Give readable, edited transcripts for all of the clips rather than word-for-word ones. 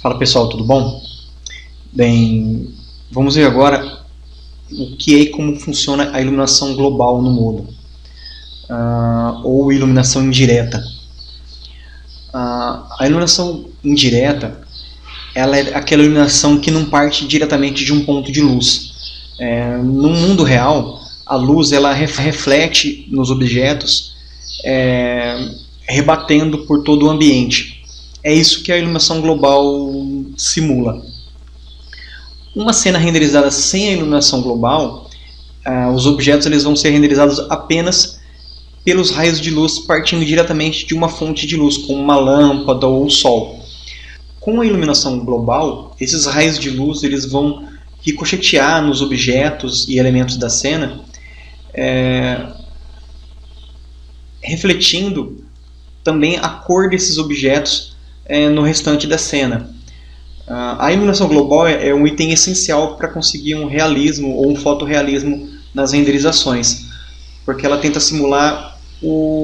Fala pessoal, tudo bom? Bem, vamos ver agora o que é e como funciona a iluminação global no modo, ou iluminação indireta. A iluminação indireta ela é aquela iluminação que não parte diretamente de um ponto de luz. No mundo real, a luz ela reflete nos objetos, rebatendo por todo o ambiente. É isso que a iluminação global simula. Uma cena renderizada sem a iluminação global, os objetos eles vão ser renderizados apenas pelos raios de luz partindo diretamente de uma fonte de luz, como uma lâmpada ou o sol. Com a iluminação global, esses raios de luz eles vão ricochetear nos objetos e elementos da cena, refletindo também a cor desses objetos no restante da cena. A iluminação global é um item essencial para conseguir um realismo ou um fotorrealismo nas renderizações, porque ela tenta simular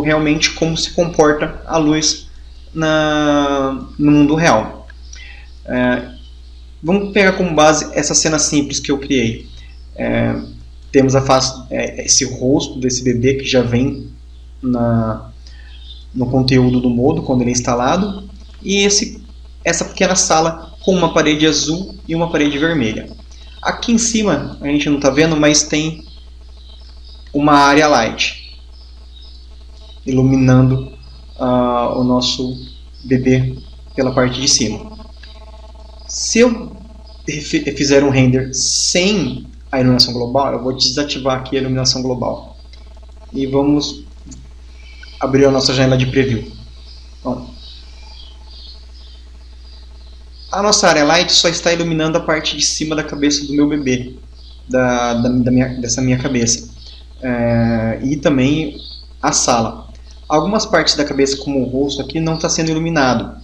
realmente como se comporta a luz no mundo real. Vamos pegar como base essa cena simples que eu criei. Temos esse rosto desse bebê que já vem no conteúdo do modo quando ele é instalado, e essa pequena sala com uma parede azul e uma parede vermelha. Aqui em cima a gente não está vendo, mas tem uma área light iluminando o nosso bebê pela parte de cima. Se eu fizer um render sem a iluminação global, eu vou desativar aqui a iluminação global e vamos abrir a nossa janela de preview. Bom, a nossa área light só está iluminando a parte de cima da cabeça do meu bebê, dessa minha cabeça, e também a sala. Algumas partes da cabeça, como o rosto aqui, não está sendo iluminado,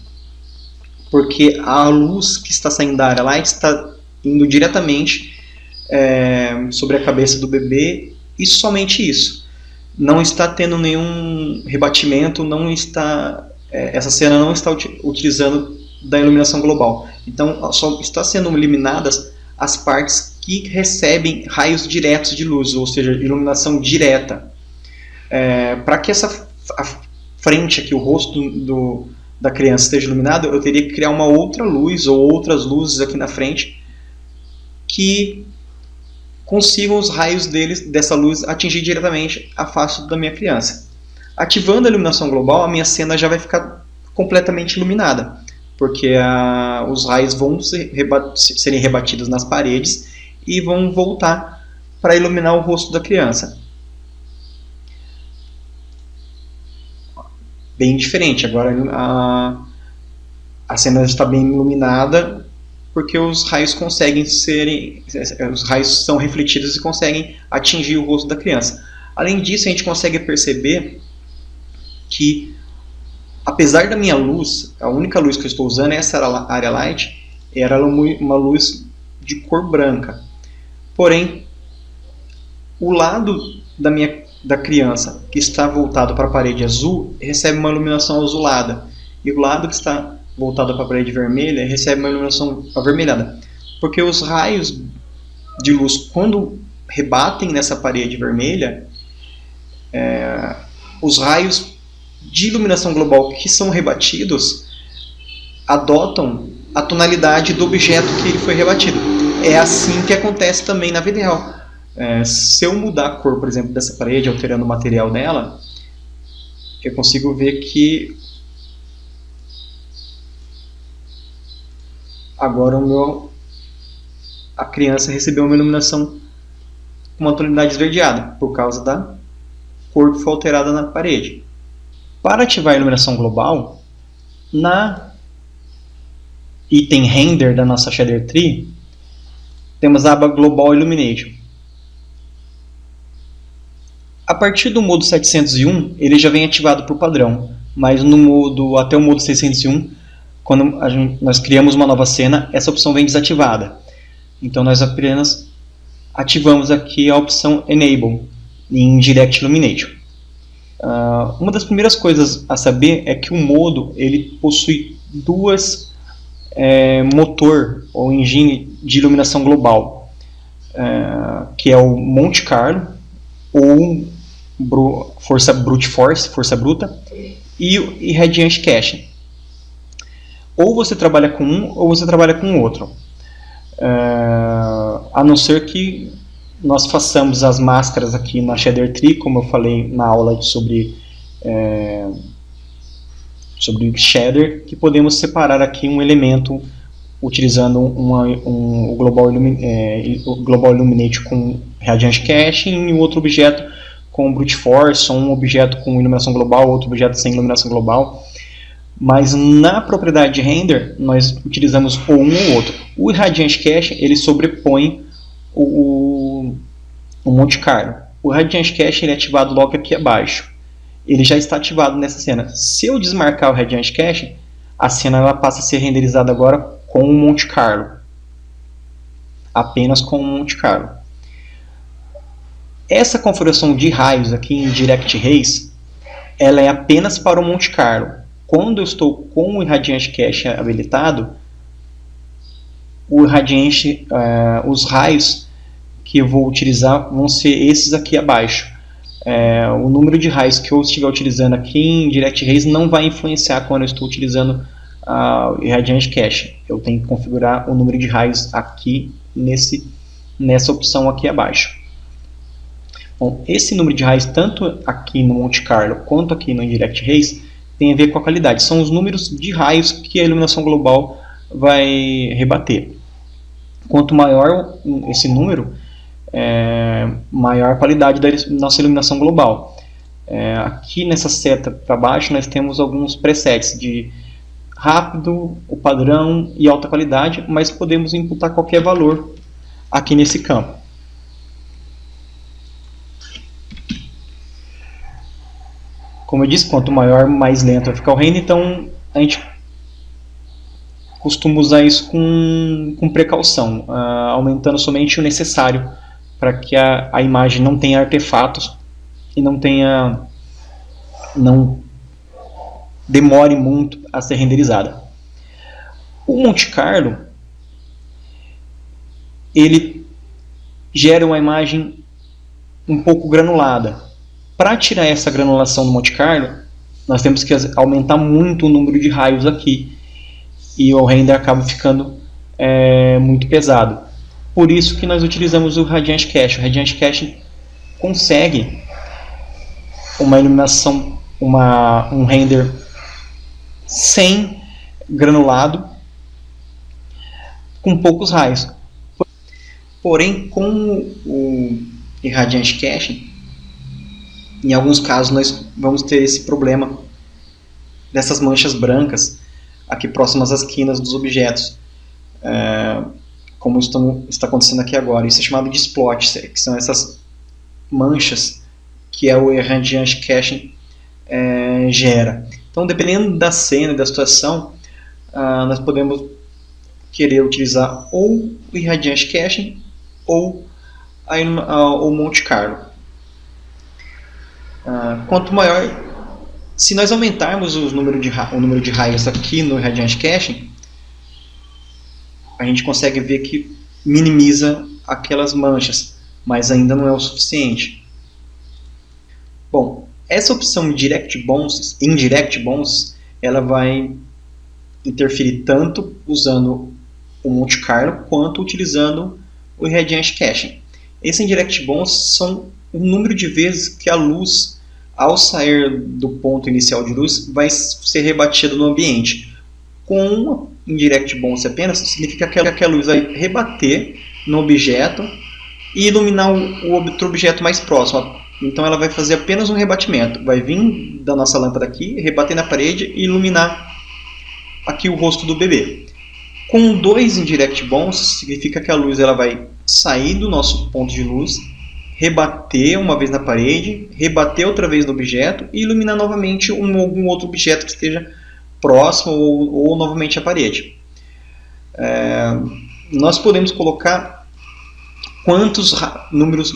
porque a luz que está saindo da área light está indo diretamente sobre a cabeça do bebê, e somente isso. Não está tendo nenhum rebatimento, essa cena não está utilizando da iluminação global. Então, só está sendo eliminadas as partes que recebem raios diretos de luz, ou seja, iluminação direta. Para que essa frente aqui, o rosto da criança esteja iluminado, eu teria que criar uma outra luz ou outras luzes aqui na frente que consigam os raios dessa luz atingir diretamente a face da minha criança. Ativando a iluminação global, a minha cena já vai ficar completamente iluminada, porque os raios vão serem rebatidos nas paredes e vão voltar para iluminar o rosto da criança. Bem diferente, agora a cena está bem iluminada, porque os raios são refletidos e conseguem atingir o rosto da criança. Além disso, a gente consegue perceber que, apesar da minha luz, a única luz que eu estou usando, essa área light, era uma luz de cor branca. Porém, o lado da criança que está voltado para a parede azul recebe uma iluminação azulada, e o lado que está voltado para a parede vermelha recebe uma iluminação avermelhada, porque os raios de luz, quando rebatem nessa parede vermelha, os raios de iluminação global que são rebatidos adotam a tonalidade do objeto que ele foi rebatido. É assim que acontece também na vida real. Se eu mudar a cor, por exemplo, dessa parede, alterando o material dela, eu consigo ver que agora a criança recebeu uma iluminação com uma tonalidade esverdeada, por causa da cor que foi alterada na parede. Para ativar a iluminação global, na item Render da nossa Shader Tree, temos a aba Global Illumination. A partir do modo 701, ele já vem ativado por padrão, mas até o modo 601, quando nós criamos uma nova cena, essa opção vem desativada. Então nós apenas ativamos aqui a opção Enable em Direct Illumination. Uma das primeiras coisas a saber é que o modo ele possui duas motor ou engine de iluminação global, que é o Monte Carlo, ou Brute Force, força bruta, e Radiant Caching. Ou você trabalha com um ou você trabalha com o outro. A não ser que nós façamos as máscaras aqui na Shader Tree, como eu falei na aula sobre shader, que podemos separar aqui um elemento utilizando o Global Illuminate com Radiant Caching e o outro objeto com Brute Force, ou um objeto com iluminação global, outro objeto sem iluminação global. Mas na propriedade de render, nós utilizamos ou um ou outro. O Radiant Caching, ele sobrepõe o Monte Carlo. O Radiant Caching ele é ativado logo aqui abaixo. Ele já está ativado nessa cena. Se eu desmarcar o Radiant Caching, a cena ela passa a ser renderizada agora com o Monte Carlo. Apenas com o Monte Carlo. Essa configuração de raios aqui em Direct Rays, ela é apenas para o Monte Carlo. Quando eu estou com o Radiant Caching habilitado, os raios que eu vou utilizar vão ser esses aqui abaixo. O número de raios que eu estiver utilizando aqui em Direct Rays não vai influenciar quando eu estou utilizando o Radiant Caching. Eu tenho que configurar o número de raios aqui nessa opção aqui abaixo. Bom, esse número de raios, tanto aqui no Monte Carlo quanto aqui no Direct Rays, tem a ver com a qualidade. São os números de raios que a iluminação global vai rebater. Quanto maior esse número, maior a qualidade da nossa iluminação global. Aqui nessa seta para baixo nós temos alguns presets de rápido, o padrão e alta qualidade, mas podemos imputar qualquer valor aqui nesse campo. Como eu disse, quanto maior, mais lento vai ficar o render, então a gente costuma usar isso com precaução, aumentando somente o necessário para que a imagem não tenha artefatos e não demore muito a ser renderizada. O Monte Carlo ele gera uma imagem um pouco granulada. Para tirar essa granulação do Monte Carlo, nós temos que aumentar muito o número de raios aqui e o render acaba ficando muito pesado. Por isso que nós utilizamos o Radiant Caching. O Radiant Caching consegue uma iluminação, um render sem granulado, com poucos raios. Porém, com o Radiant Caching, em alguns casos nós vamos ter esse problema dessas manchas brancas aqui próximas às quinas dos objetos, como está acontecendo aqui agora. Isso é chamado de splotch, que são essas manchas que o Radiant Caching gera. Então, dependendo da cena e da situação, nós podemos querer utilizar ou o Radiant Caching ou o Monte Carlo. Quanto maior, se nós aumentarmos o número de raios aqui no Radiant Caching, a gente consegue ver que minimiza aquelas manchas, mas ainda não é o suficiente. Bom, essa opção Indirect Bounces, ela vai interferir tanto usando o Monte Carlo quanto utilizando o Radiant Caching. Esse Indirect Bounces são o número de vezes que a luz, ao sair do ponto inicial de luz, vai ser rebatida no ambiente. Com uma Indirect Bounce apenas, significa que a luz vai rebater no objeto e iluminar o outro objeto mais próximo. Então ela vai fazer apenas um rebatimento. Vai vir da nossa lâmpada aqui, rebater na parede e iluminar aqui o rosto do bebê. Com 2 Indirect Bounces, significa que a luz ela vai sair do nosso ponto de luz, rebater uma vez na parede, rebater outra vez no objeto e iluminar novamente algum outro objeto que esteja próximo ou novamente a parede. Nós podemos colocar quantos números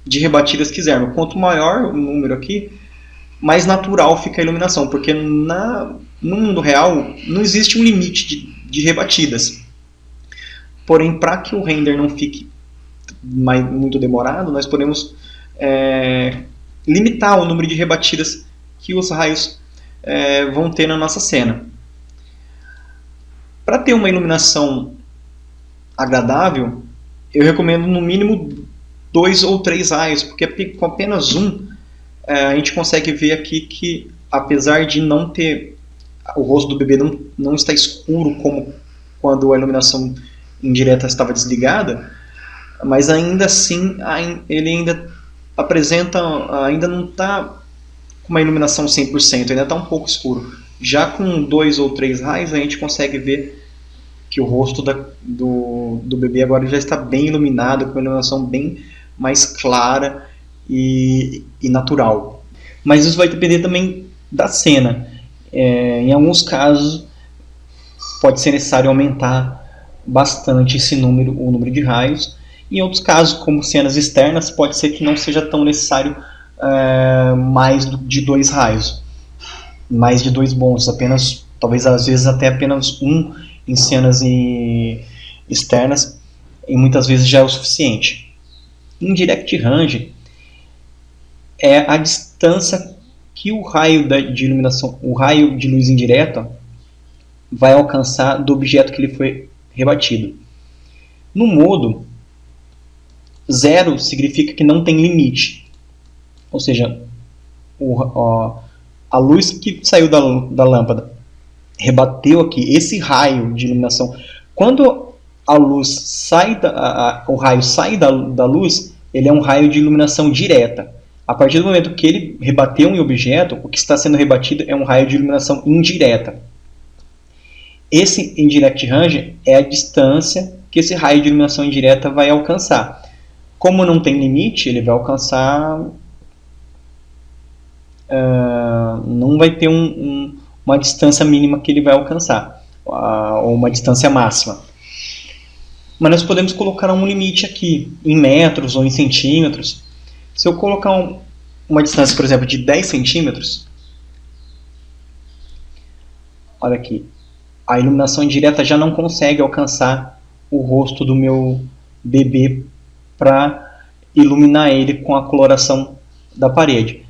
de rebatidas quisermos. Quanto maior o número aqui, mais natural fica a iluminação, porque No mundo real, não existe um limite de rebatidas. Porém, para que o render não fique muito demorado, nós podemos limitar o número de rebatidas que os raios vão ter na nossa cena. Para ter uma iluminação agradável, eu recomendo no mínimo 2 ou 3 raios, porque com apenas um a gente consegue ver aqui que, apesar de não ter, o rosto do bebê não está escuro como quando a iluminação indireta estava desligada, mas ainda assim ele ainda apresenta, ainda não está com uma iluminação 100%, ainda está um pouco escuro. Já com 2 ou 3 raios a gente consegue ver que o rosto do bebê agora já está bem iluminado, com uma iluminação bem mais clara e natural. Mas isso vai depender também da cena. Em alguns casos pode ser necessário aumentar bastante o número de raios. Em outros casos, como cenas externas, pode ser que não seja tão necessário mais de 2 raios, mais de 2 bons, apenas, talvez às vezes até apenas um em cenas externas, e muitas vezes já é o suficiente. Em direct range é a distância que o raio de iluminação, o raio de luz indireta, vai alcançar do objeto que ele foi rebatido. No modo 0 significa que não tem limite, ou seja, a luz que saiu da lâmpada rebateu aqui, esse raio de iluminação, quando a luz sai o raio sai da luz, ele é um raio de iluminação direta. A partir do momento que ele rebateu em objeto, o que está sendo rebatido é um raio de iluminação indireta. Esse indirect range é a distância que esse raio de iluminação indireta vai alcançar. Como não tem limite, ele vai alcançar... não vai ter uma distância mínima que ele vai alcançar, ou uma distância máxima. Mas nós podemos colocar um limite aqui, em metros ou em centímetros. Se eu colocar uma distância, por exemplo, de 10 centímetros, olha aqui, a iluminação indireta já não consegue alcançar o rosto do meu bebê para iluminar ele com a coloração da parede.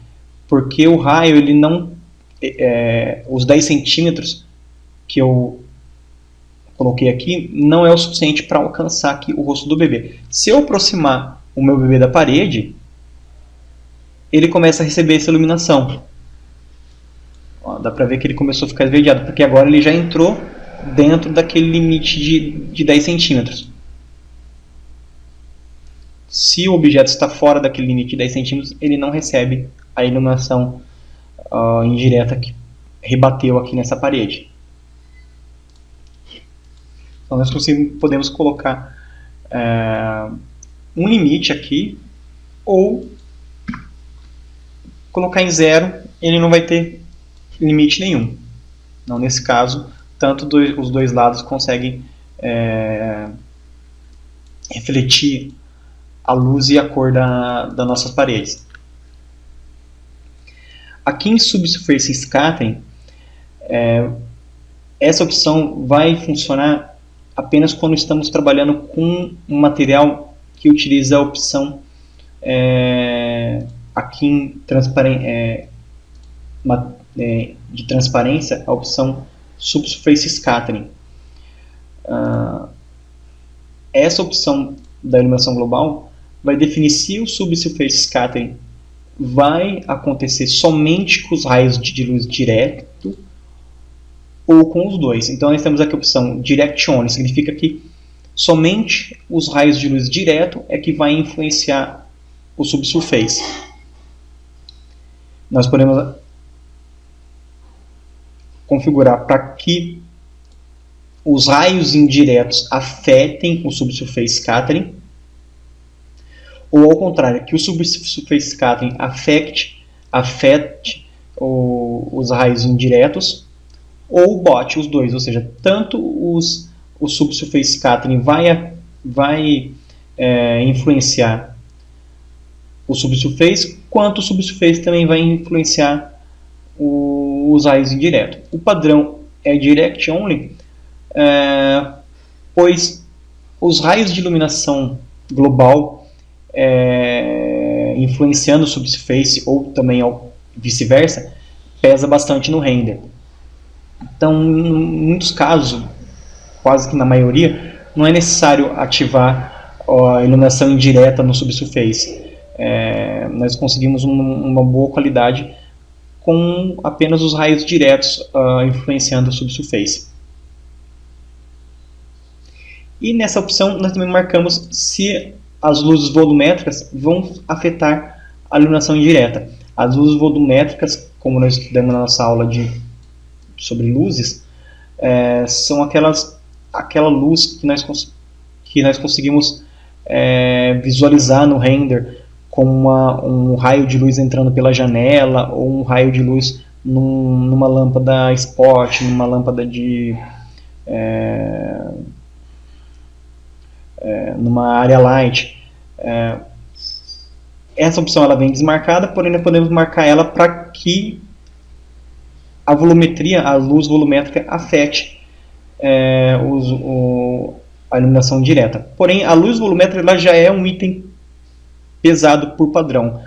Porque o raio, ele não... os 10 centímetros que eu coloquei aqui não é o suficiente para alcançar aqui o rosto do bebê. Se eu aproximar o meu bebê da parede, ele começa a receber essa iluminação. Ó, dá para ver que ele começou a ficar esverdeado, porque agora ele já entrou dentro daquele limite de 10 centímetros. Se o objeto está fora daquele limite de 10 centímetros, ele não recebe a iluminação indireta que rebateu aqui nessa parede. Então nós podemos colocar um limite aqui, ou colocar em 0, ele não vai ter limite nenhum. Não, nesse caso, tanto os dois lados conseguem refletir a luz e a cor das nossas paredes. Aqui em Subsurface Scattering, essa opção vai funcionar apenas quando estamos trabalhando com um material que utiliza a opção aqui em de transparência, a opção Subsurface Scattering. Essa opção da iluminação global vai definir se o Subsurface Scattering vai acontecer somente com os raios de luz direto ou com os dois. Então nós temos aqui a opção Direct Only, significa que somente os raios de luz direto é que vai influenciar o Subsurface. Nós podemos configurar para que os raios indiretos afetem o Subsurface Scattering, ou ao contrário, que o Subsurface Scattering afete os raios indiretos, ou bote os dois, ou seja, tanto o Subsurface Scattering vai influenciar o Subsurface, quanto o Subsurface também vai influenciar o os raios indiretos. O padrão é Direct Only, pois os raios de iluminação global influenciando o subsurface ou também vice-versa, pesa bastante no render. Então, em muitos casos, quase que na maioria, não é necessário ativar a iluminação indireta no subsurface. Nós conseguimos uma boa qualidade com apenas os raios diretos influenciando o subsurface. E nessa opção nós também marcamos se as luzes volumétricas vão afetar a iluminação indireta. As luzes volumétricas, como nós estudamos na nossa aula sobre luzes, são aquela luz que nós conseguimos visualizar no render com um raio de luz entrando pela janela ou um raio de luz numa lâmpada spot, numa lâmpada numa área light. Essa opção ela vem desmarcada, porém nós podemos marcar ela para que a volumetria, a luz volumétrica afete a iluminação direta. Porém, a luz volumétrica ela já é um item pesado por padrão.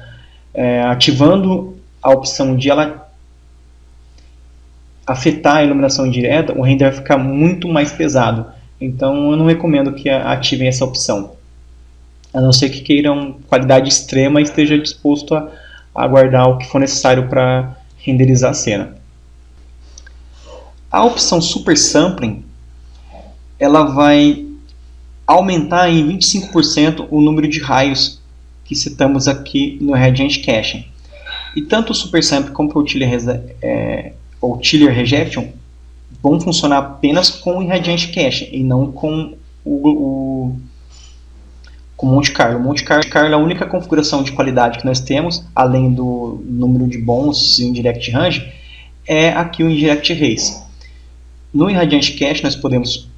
Ativando a opção de ela afetar a iluminação indireta, o render vai ficar muito mais pesado. Então eu não recomendo que ativem essa opção, a não ser que queiram qualidade extrema e esteja disposto a aguardar o que for necessário para renderizar a cena. A opção Super Sampling ela vai aumentar em 25% o número de raios que citamos aqui no Radiant Caching. E tanto o Super Sampling como o Tiller Rejection vão funcionar apenas com o Radiant Caching e não com o Monte Carlo. O Monte Carlo é a única configuração de qualidade que nós temos, além do número de bons e Indirect Range, é aqui o Indirect Race. No Radiant Caching nós podemos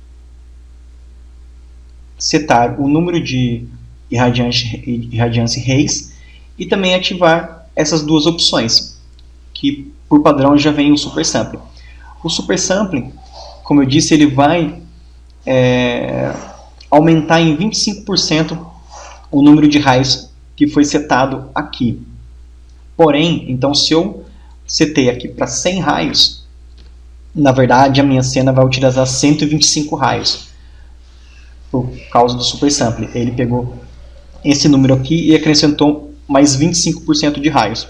setar o número de Irradiance Race e também ativar essas duas opções, que por padrão já vem o Super Sampling. O Super Sampling, como eu disse, ele vai aumentar em 25% o número de raios que foi setado aqui. Porém, então se eu setei aqui para 100 raios, na verdade a minha cena vai utilizar 125 raios, por causa do Super Sampling. Ele pegou esse número aqui e acrescentou mais 25% de raios.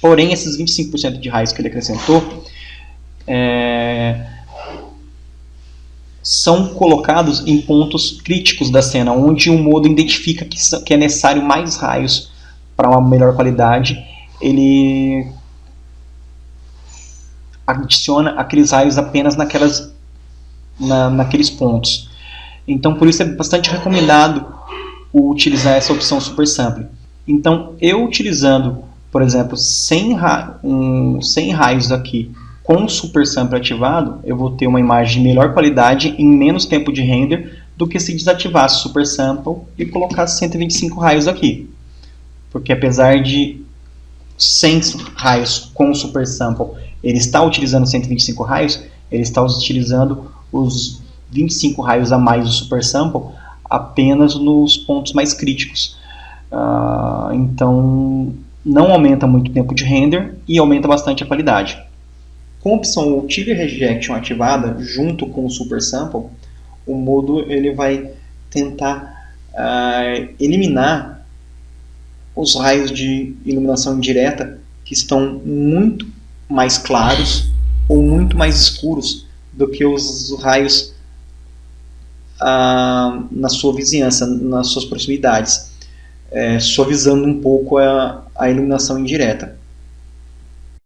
Porém, esses 25% de raios que ele acrescentou são colocados em pontos críticos da cena, onde o modo identifica que é necessário mais raios para uma melhor qualidade. Ele adiciona aqueles raios apenas naqueles pontos. Então, por isso é bastante recomendado utilizar essa opção Super Sampling. Então, eu utilizando, por exemplo, 100 raios aqui com o Super Sampling ativado, eu vou ter uma imagem de melhor qualidade em menos tempo de render do que se desativasse o Super Sample e colocasse 125 raios aqui. Porque apesar de 100 raios com o Super Sample, ele está utilizando 125 raios, ele está utilizando os 25 raios a mais do Super Sample apenas nos pontos mais críticos. Então não aumenta muito o tempo de render e aumenta bastante a qualidade. Com a opção Tiller Rejection ativada junto com o Super Sample, o modo ele vai tentar eliminar os raios de iluminação indireta que estão muito mais claros ou muito mais escuros do que os raios na sua vizinhança, nas suas proximidades, suavizando um pouco a iluminação indireta.